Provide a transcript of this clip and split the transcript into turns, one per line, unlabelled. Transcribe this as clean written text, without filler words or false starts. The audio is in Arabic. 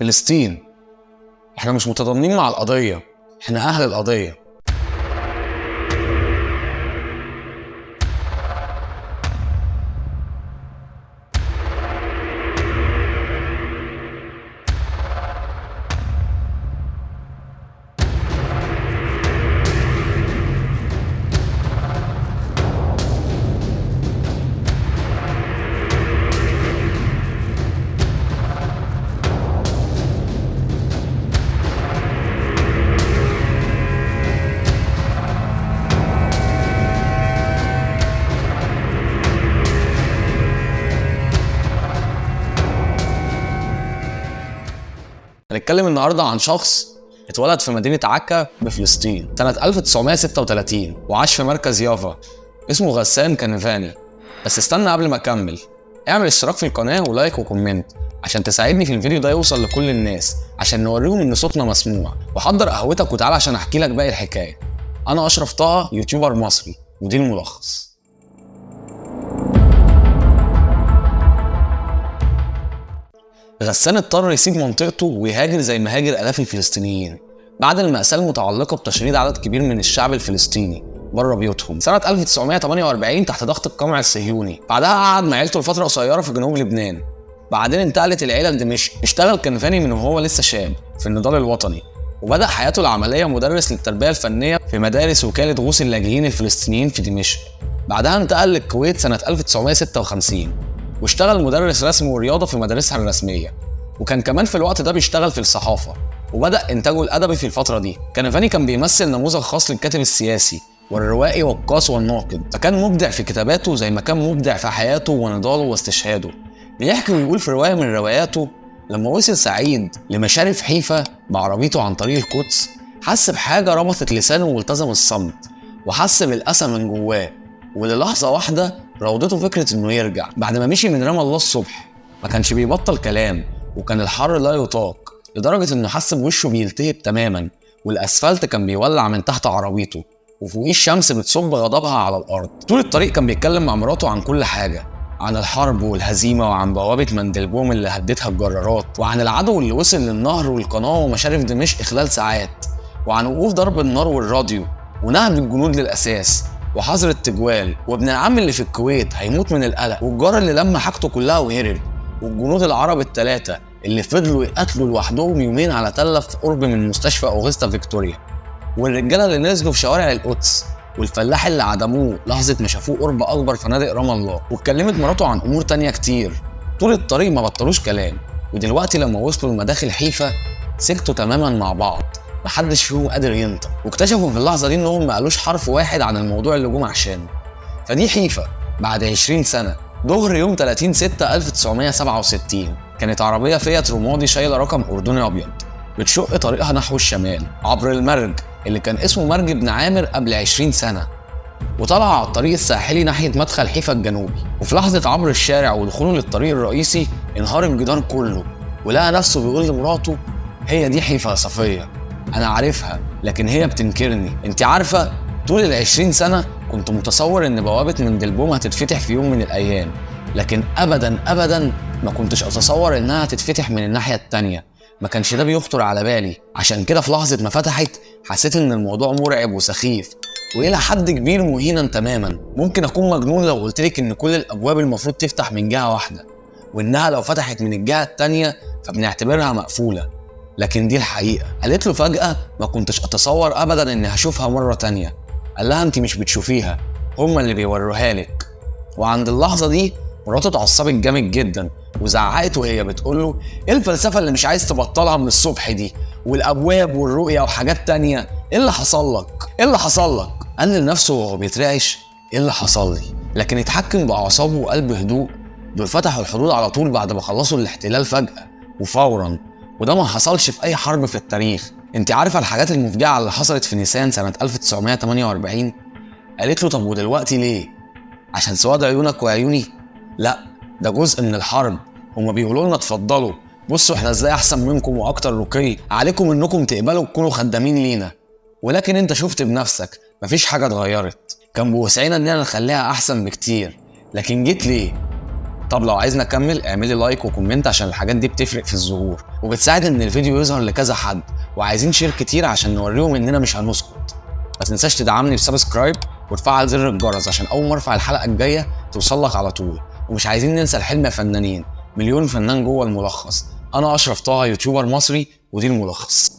فلسطين. احنا مش متضامنين مع القضية، احنا اهل القضية. هنتكلم النهارده عن شخص اتولد في مدينة عكا بفلسطين سنة 1936 وعاش في مركز يافا. اسمه غسان كنفاني. بس استنى قبل ما اكمل، اعمل اشتراك في القناة ولايك وكومنت عشان تساعدني في الفيديو ده يوصل لكل الناس، عشان نوريهم ان صوتنا مسموع. وحضر قهوتك وتعالى عشان احكي لك باقي الحكاية. انا اشرف طه، يوتيوبر مصري، ودي الملخص. غسان اضطر يسيب منطقته ويهاجر زي ما هاجر آلاف الفلسطينيين بعد المأساة المتعلقة بتشريد عدد كبير من الشعب الفلسطيني بره بيوتهم سنة 1948 تحت ضغط القمع الصهيوني. بعدها قعد مع عيلته لفترة قصيرة في جنوب لبنان. بعدين انتقلت العيلة لدمشق. اشتغل كنفاني من وهو لسه شاب في النضال الوطني، وبدأ حياته العملية مدرس للتربية الفنية في مدارس وكالة غوث اللاجئين الفلسطينيين في دمشق. بعدها انتقل للكويت سنة 1956 واشتغل مدرس رسم ورياضة في مدارسها الرسمية، وكان كمان في الوقت ده بيشتغل في الصحافة، وبدأ إنتاجه الأدبي في الفترة دي. كنفاني كان بيمثل نموذج خاص للكاتب السياسي والروائي والقاص والناقد، فكان مبدع في كتاباته زي ما كان مبدع في حياته ونضاله واستشهاده. بيحكي ويقول في رواية من رواياته: لما وصل سعيد لمشارف حيفا بعربيته عن طريق القدس، حس بحاجة ربطت لسانه والتزم الصمت، وحس بالأسى من جواه، وللحظة واحدة راودته فكرة إنه يرجع. بعد ما مشي من رام الله الصبح ما كانش بيبطل كلام، وكان الحر لا يطاق لدرجة إنه حس بوشه بيلتهب تماما، والأسفلت كان بيولع من تحت عربيته، وفوقيه الشمس بتصب غضبها على الأرض. طول الطريق كان بيتكلم مع مراته عن كل حاجة، عن الحرب والهزيمة، وعن بوابة مندلبوم اللي هدتها الجرارات، وعن العدو اللي وصل للنهر والقناة ومشارف دمشق خلال ساعات، وعن وقوف ضرب النار والراديو ونهب الجنود للأساس، وحظر التجوال، وابن العم اللي في الكويت هيموت من القلق، والجار اللي لم حاجته كلها وهرب، والجنود العرب الثلاثة اللي فضلوا يقاتلوا لوحدهم يومين على تلة في قرب من مستشفى أوغستا فيكتوريا، والرجالة اللي نزلوا في شوارع القدس، والفلاح اللي عدموه لحظة ما شافوه قرب أكبر فنادق رام الله. واتكلمت مراته عن أمور تانية كتير. طول الطريق ما بطلوش كلام، ودلوقتي لما وصلوا لمداخل حيفا سكتوا تماما مع بعض، محدش فيهم قادر ينطق، واكتشفوا في اللحظة دي إنهم ما قالوش حرف واحد عن الموضوع اللي جم عشانه. فدي حيفا بعد 20 سنة. ظهر يوم 30/6/1967 كانت عربية فيات رمادي شايلة رقم أردني أبيض بتشق طريقها نحو الشمال عبر المرج اللي كان اسمه مرج ابن عامر قبل 20 سنة، وطلع على الطريق الساحلي ناحية مدخل حيفا الجنوبي. وفي لحظة عبر الشارع ودخوله للطريق الرئيسي انهار الجدار كله، ولقى نفسه بيقول لمراته: هي دي حيفا يا صفية، أنا عارفها لكن هي بتنكرني. أنت عارفة، طول 20 سنة كنت متصور إن بوابة مندلبوم هتتفتح في يوم من الأيام، لكن أبداً أبداً ما كنتش أتصور إنها هتتفتح من الناحية التانية. ما كانش ده بيخطر على بالي، عشان كده في لحظة ما فتحت حسيت إن الموضوع مرعب وسخيف وإلى حد كبير مهيناً تماماً. ممكن أكون مجنون لو قلتلك إن كل الأبواب المفروض تفتح من جهة واحدة، وإنها لو فتحت من الجهة التانية فبنعتبرها مقفولة، لكن دي الحقيقة. قالت له فجأة: ما كنتش أتصور أبداً إني هشوفها مرة تانية. قال لها: أنت مش بتشوفيها، هما اللي بيوروها لك. وعند اللحظة دي مراته اتعصبت جامد جدا وزعقت وهي بتقول له: ايه الفلسفة اللي مش عايز تبطلها من الصبح دي، والأبواب والرؤية وحاجات تانية؟ ايه اللي حصل لك؟ ايه اللي حصل لك؟ قال لنفسه وهو بيترعش: ايه اللي حصل لي؟ لكن اتحكم بأعصابه وقلب هدوء. دول فتحوا الحدود على طول بعد ما خلصوا الاحتلال فجأة وفورا، وده ما حصلش في أي حرب في التاريخ. انت عارفة الحاجات المفجعة اللي حصلت في نيسان سنة 1948؟ قالت له: طب ودلوقتي ليه؟ عشان سواد عيونك وعيوني؟ لا، ده جزء من الحرب. هما بيقولوا لنا: اتفضلوا بصوا احنا ازاي احسن منكم واكتر رقي، عليكم انكم تقبلوا تكونوا خدامين لينا. ولكن انت شفت بنفسك مفيش حاجة اتغيرت. كان بوسعنا اننا نخليها احسن بكتير، لكن جيت ليه؟ طب لو عايزنا نكمل اعملي لايك وكومنت عشان الحاجات دي بتفرق في الظهور وبتساعد ان الفيديو يظهر لكذا حد، وعايزين شير كتير عشان نوريهم اننا مش هنسكت. ما تنساش تدعمني بسبسكرايب وتفعل زر الجرس عشان اول ما ارفع الحلقه الجايه توصلك على طول. ومش عايزين ننسى الحلم يا فنانين، مليون فنان جوه الملخص. انا اشرف طه، يوتيوبر مصري، ودي الملخص.